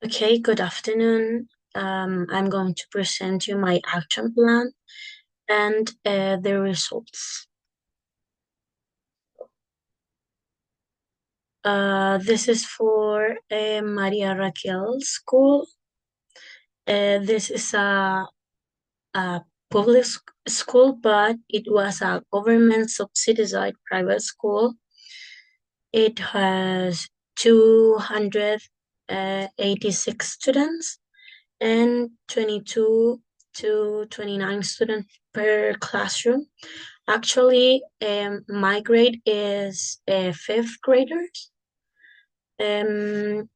Okay, good afternoon. I'm going to present you my action plan and the results. This is for Maria Raquel School. This is a public school, but it was a government subsidized private school. It has 286 students and 22 to 29 students per classroom. Actually, my grade is fifth graders. Um,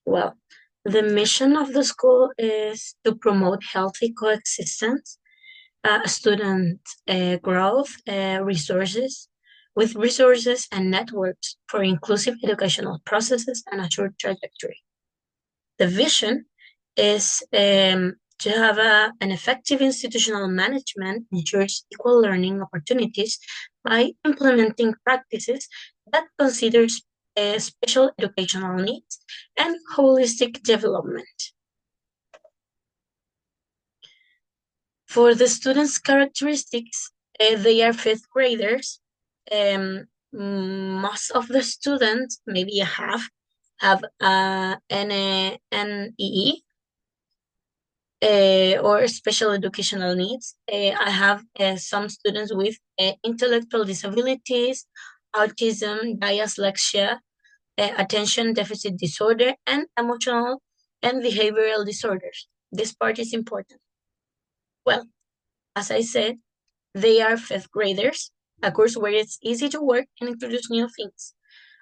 well, the mission of the school is to promote healthy coexistence, student growth, resources and networks for inclusive educational processes and a short trajectory. The vision is to have an effective institutional management ensures equal learning opportunities by implementing practices that considers special educational needs and holistic development. For the students' characteristics, they are fifth graders. Most of the students, maybe half, have NEE, or special educational needs. I have some students with intellectual disabilities, autism, dyslexia, attention deficit disorder, and emotional and behavioral disorders. This part is important. Well, as I said, they are fifth graders, a course where it's easy to work and introduce new things.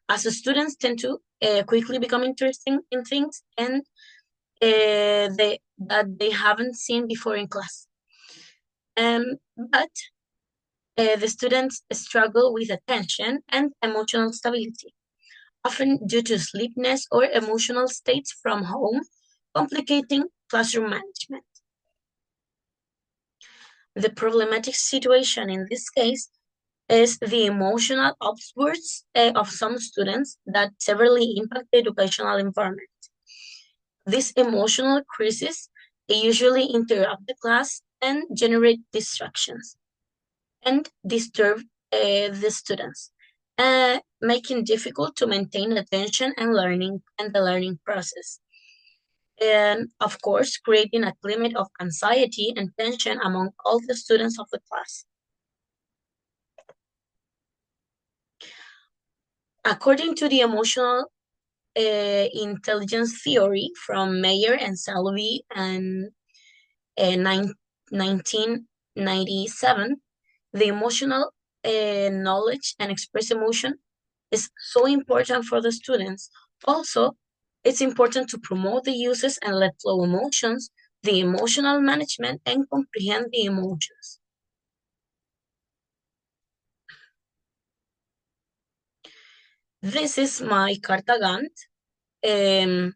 As students tend to quickly become interested in things and that they haven't seen before in class. But the students struggle with attention and emotional stability, often due to sleepiness or emotional states from home, complicating classroom management. The problematic situation in this case is the emotional outbursts of some students that severely impact the educational environment. These emotional crises usually interrupt the class and generate distractions and disturb the students, making difficult to maintain attention and learning and the learning process. And of course, creating a climate of anxiety and tension among all the students of the class. According to the emotional intelligence theory from Mayer and Salvi and 1997, the emotional knowledge and express emotion is so important for the students. Also, it's important to promote the uses and let flow emotions, the emotional management, and comprehend the emotions. This is my Carta Gantt. The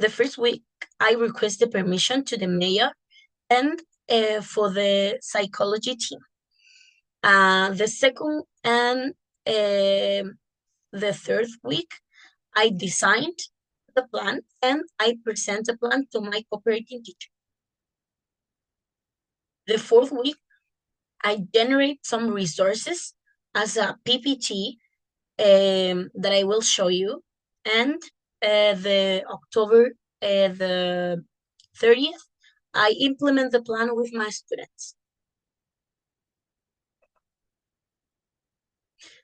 first week, I requested permission to the mayor and for the psychology team. The second and the third week, I designed the plan and I present the plan to my cooperating teacher. The fourth week, I generate some resources as a PPT that I will show you. And the October the 30th, I implement the plan with my students.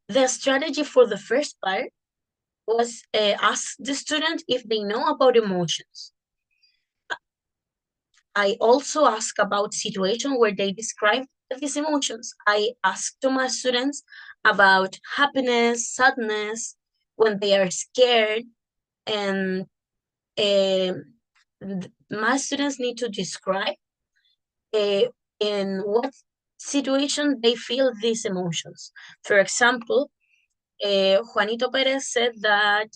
The strategy for the first part was ask the student if they know about emotions. I also ask about situations where they describe these emotions. I ask to my students about happiness, sadness, when they are scared, and my students need to describe in what situation they feel these emotions. For example, Juanito Perez said that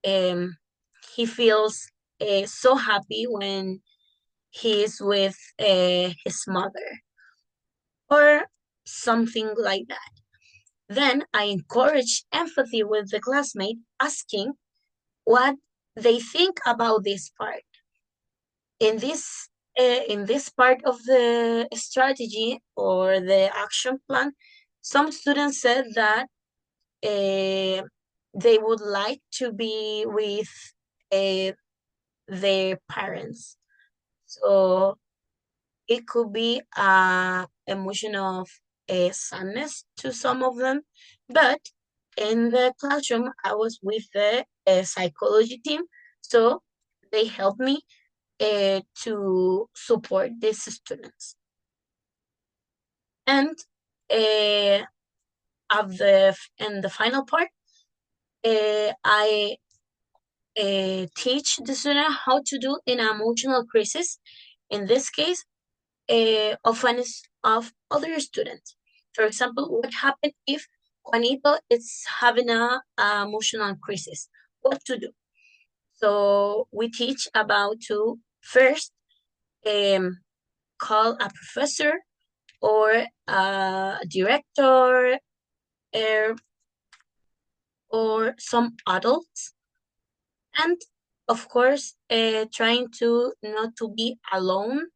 he feels so happy when he is with his mother or something like that. Then I encourage empathy with the classmate, asking what they think about this part. In this part of the strategy or the action plan, some students said that they would like to be with their parents. So it could be a emotion of sadness to some of them, but in the classroom, I was with the psychology team, so they helped me to support these students. And uh, in the final part, I teach the student how to do an emotional crisis. In this case, of other students. For example, what happens if Juanito is having a emotional crisis? What to do? So we teach about to first um, call a professor or a director uh, or some adults, and of course, trying to not to be alone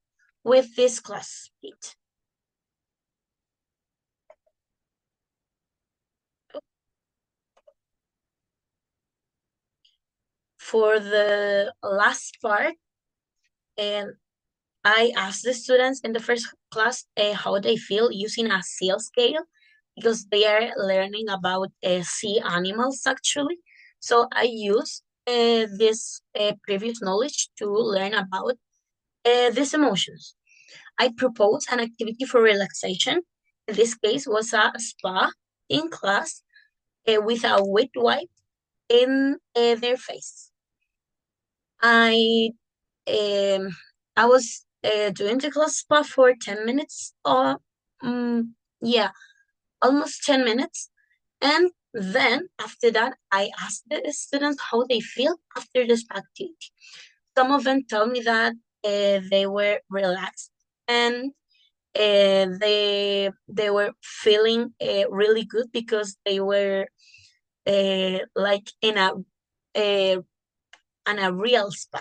with this classmate. For the last part, and I asked the students in the first class how they feel using a seal scale because they are learning about sea animals actually. So I use this previous knowledge to learn about these emotions. I proposed an activity for relaxation. In this case, was a spa in class with a wet wipe in their face. I um, I was doing the class spa for 10 minutes, or yeah, almost 10 minutes, and then after that, I asked the students how they feel after this activity. Some of them told me that they were relaxed and they were feeling really good because they were like uh, in a real spa.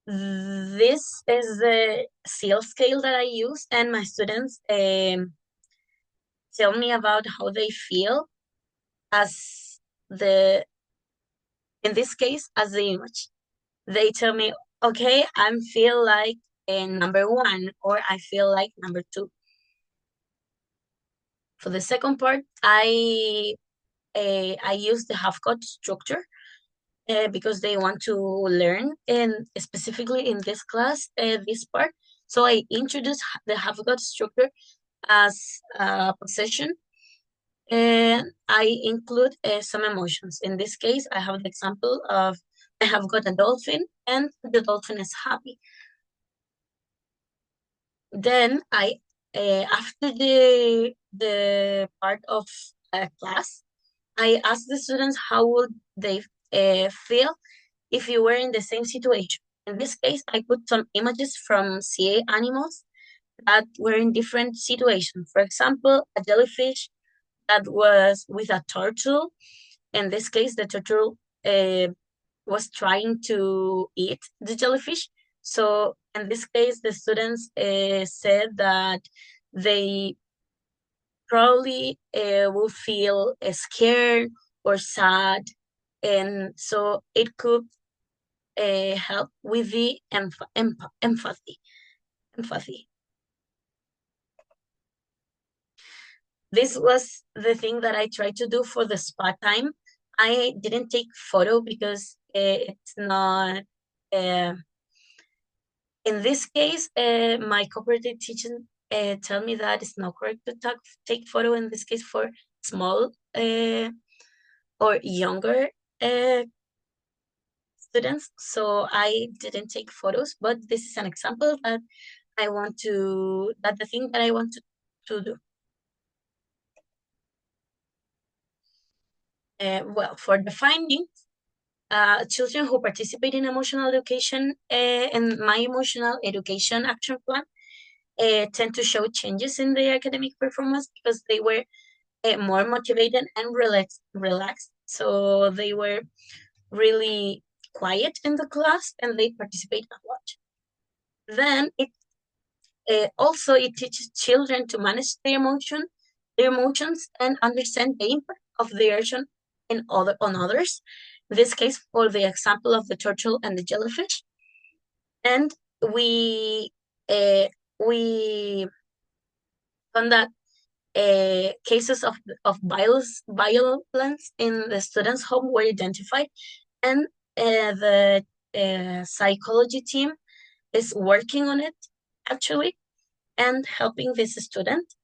This is the seal scale that I use, and my students tell me about how they feel as the in this case as the image. They tell me, okay, I feel like number one, or I feel like number two. For the second part, I use the half cut structure because they want to learn, and specifically in this class, this part. So I introduce the half cut structure as a possession, and I include some emotions. In this case, I have the example of I have got a dolphin, and the dolphin is happy. Then after the part of class, I asked the students how would they feel if you were in the same situation. In this case, I put some images from sea animals that were in different situations. For example, a jellyfish that was with a turtle. In this case, the turtle uh, was trying to eat the jellyfish. So in this case, the students said that they probably will feel scared or sad, and so it could help with the empathy. Empathy. This was the thing that I tried to do for the spa time. I didn't take photo because it's not. Uh, in this case, my cooperative teacher tell me that it's not correct to take photo in this case for small or younger uh, students. So I didn't take photos, but this is an example that that the thing that I want to do. Well, for the findings, children who participate in emotional education and my emotional education action plan tend to show changes in their academic performance because they were more motivated and relaxed. So they were really quiet in the class and they participate a lot. Then it teaches children to manage their emotions, and understand the impact of their action on others. In this case, for the example of the turtle and the jellyfish, and we uh, we found that cases of violence in the students' home were identified, and the psychology team is working on it actually and helping this student.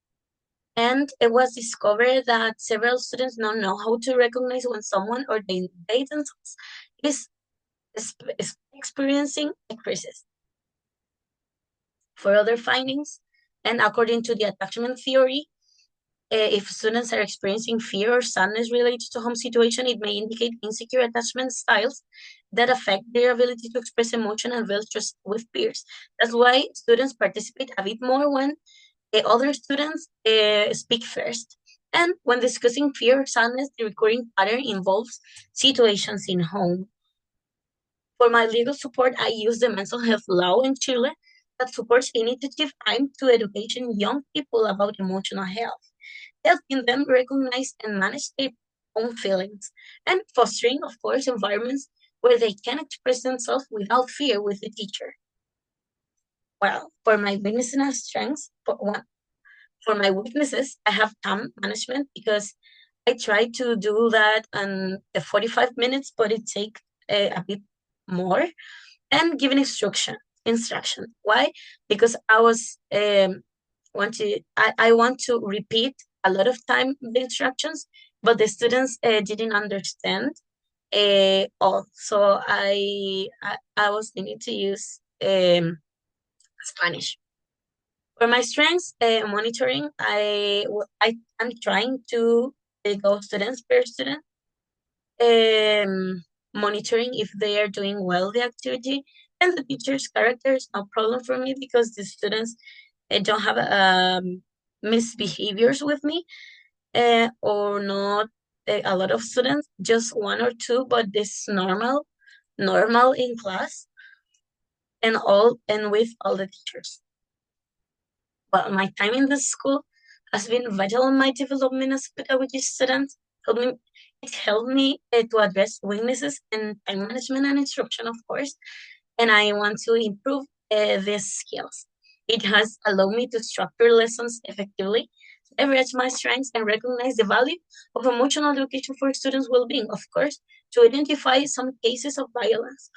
And it was discovered that several students don't know how to recognize when someone or they themselves is experiencing a crisis. For other findings, and according to the attachment theory, if students are experiencing fear or sadness related to home situation, it may indicate insecure attachment styles that affect their ability to express emotion and build trust with peers. That's why students participate a bit more when other students speak first. And when discussing fear or sadness, the recurring pattern involves situations in home. For my legal support, I use the mental health law in Chile that supports initiative aimed to education young people about emotional health, helping them recognize and manage their own feelings, and fostering, of course, environments where they can express themselves without fear with the teacher. Well, for my weaknesses and strengths, for my weaknesses, I have time management because I try to do that in the 45 minutes, but it takes a bit more. And giving instruction. Why? Because I want to repeat a lot of time the instructions, but the students didn't understand all. So I was needing to use Spanish. For my strengths, monitoring, I'm trying to go students per student, monitoring if they are doing well the activity, and the teacher's character is no problem for me because the students don't have misbehaviors with me, or not a lot of students, just one or two, but this normal in class and with all the teachers. Well, my time in the school has been vital in my development as a pedagogy student. Helped me, it helped me to address weaknesses in time management and instruction, of course, and I want to improve these skills. It has allowed me to structure lessons effectively, leverage my strengths, and recognize the value of emotional education for students' well-being, of course, to identify some cases of violence.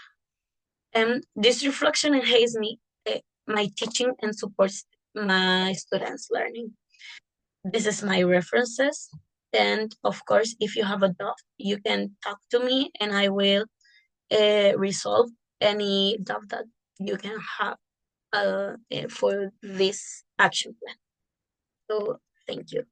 And this reflection enhances my teaching and supports my students' learning. This is my references. And of course, if you have a doubt, you can talk to me and I will resolve any doubt that you can have for this action plan. So thank you.